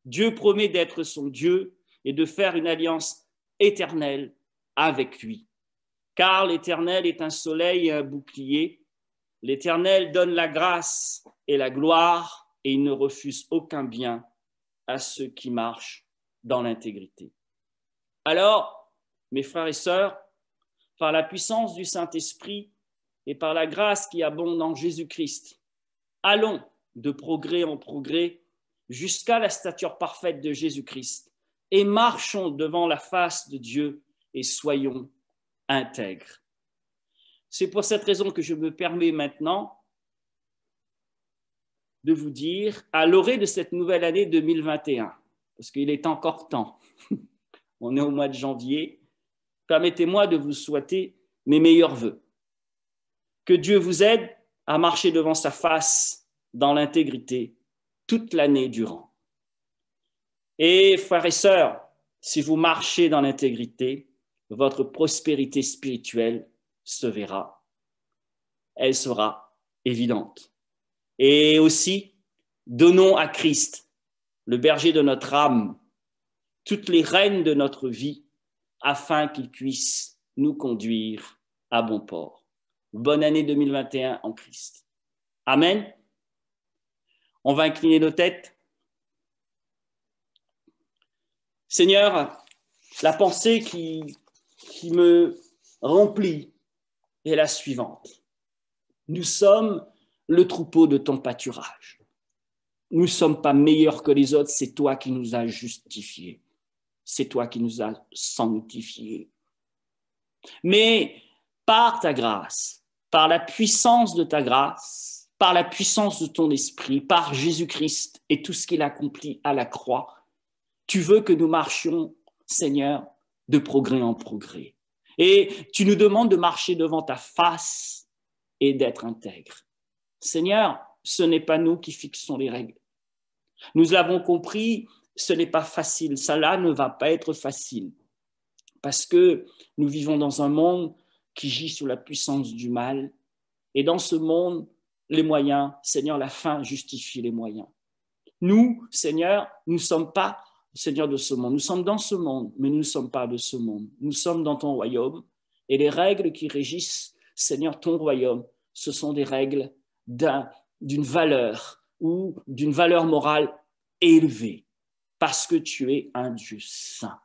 Dieu promet d'être son Dieu et de faire une alliance éternelle avec lui. Car l'Éternel est un soleil et un bouclier. L'Éternel donne la grâce et la gloire et il ne refuse aucun bien à ceux qui marchent dans l'intégrité. Alors, mes frères et sœurs, par la puissance du Saint-Esprit et par la grâce qui abonde en Jésus-Christ, allons de progrès en progrès jusqu'à la stature parfaite de Jésus-Christ et marchons devant la face de Dieu et soyons intègres. C'est pour cette raison que je me permets maintenant de vous dire, à l'orée de cette nouvelle année 2021, parce qu'il est encore temps, on est au mois de janvier, permettez-moi de vous souhaiter mes meilleurs vœux. Que Dieu vous aide à marcher devant sa face dans l'intégrité toute l'année durant. Et frères et sœurs, si vous marchez dans l'intégrité, votre prospérité spirituelle se verra. Elle sera évidente. Et aussi, donnons à Christ, le berger de notre âme, toutes les rênes de notre vie, afin qu'il puisse nous conduire à bon port. Bonne année 2021 en Christ. Amen. On va incliner nos têtes. Seigneur, la pensée qui me remplit est la suivante. Nous sommes le troupeau de ton pâturage. Nous ne sommes pas meilleurs que les autres, c'est toi qui nous as justifiés. C'est toi qui nous as sanctifiés. Mais par ta grâce, par la puissance de ta grâce, par la puissance de ton esprit, par Jésus-Christ et tout ce qu'il accomplit à la croix, tu veux que nous marchions, Seigneur, de progrès en progrès. Et tu nous demandes de marcher devant ta face et d'être intègre. Seigneur, ce n'est pas nous qui fixons les règles. Nous l'avons compris, ce n'est pas facile. Cela ne va pas être facile. Parce que nous vivons dans un monde qui gît sous la puissance du mal. Et dans ce monde, les moyens, Seigneur, la fin justifie les moyens. Nous, Seigneur, nous ne sommes pas, Seigneur, de ce monde. Nous sommes dans ce monde, mais nous ne sommes pas de ce monde. Nous sommes dans ton royaume. Et les règles qui régissent, Seigneur, ton royaume, ce sont des règles d'une valeur ou d'une valeur morale élevée, parce que tu es un Dieu saint.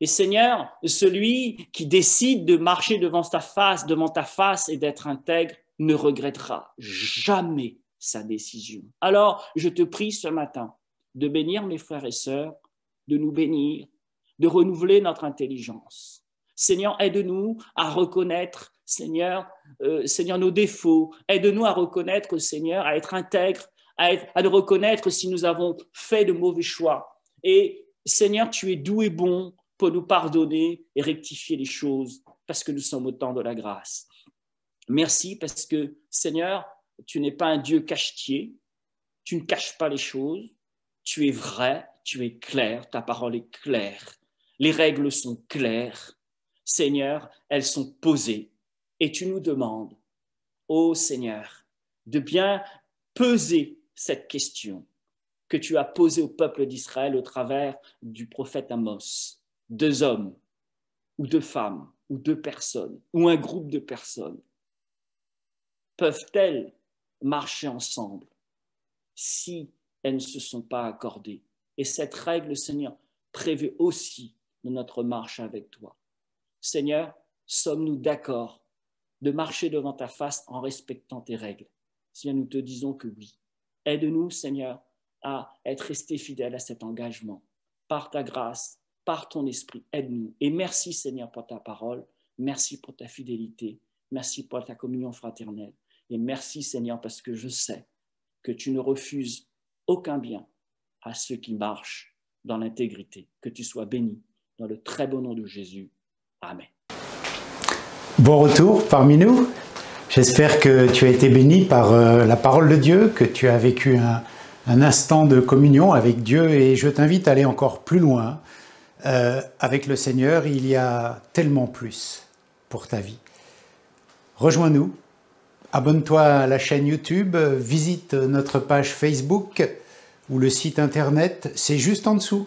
Et Seigneur, celui qui décide de marcher devant ta face et d'être intègre ne regrettera jamais sa décision. Alors, je te prie ce matin de bénir mes frères et sœurs, de nous bénir, de renouveler notre intelligence. Seigneur, aide-nous à reconnaître, Seigneur, nos défauts. Aide-nous à reconnaître, Seigneur, à être intègre, à reconnaître si nous avons fait de mauvais choix. Et Seigneur, tu es doux et bon pour nous pardonner et rectifier les choses parce que nous sommes au temps de la grâce. Merci parce que, Seigneur, tu n'es pas un Dieu cachetier, tu ne caches pas les choses, tu es vrai, tu es clair, ta parole est claire, les règles sont claires, Seigneur, elles sont posées et tu nous demandes, ô Seigneur, de bien peser cette question que tu as posée au peuple d'Israël au travers du prophète Amos. 2 hommes ou 2 femmes ou 2 personnes ou un groupe de personnes peuvent-elles marcher ensemble si elles ne se sont pas accordées? Et cette règle, Seigneur, prévaut aussi de notre marche avec toi. Seigneur, sommes-nous d'accord de marcher devant ta face en respectant tes règles? Seigneur, nous te disons que oui. Aide-nous, Seigneur, à être restés fidèles à cet engagement. Par ta grâce, par ton esprit, aide-nous. Et merci, Seigneur, pour ta parole. Merci pour ta fidélité. Merci pour ta communion fraternelle. Et merci, Seigneur, parce que je sais que tu ne refuses aucun bien à ceux qui marchent dans l'intégrité. Que tu sois béni dans le très beau nom de Jésus. Amen. Bon retour parmi nous. J'espère que tu as été béni par la parole de Dieu, que tu as vécu un instant de communion avec Dieu, et je t'invite à aller encore plus loin. Avec le Seigneur, il y a tellement plus pour ta vie. Rejoins-nous, abonne-toi à la chaîne YouTube, visite notre page Facebook ou le site internet, c'est juste en dessous.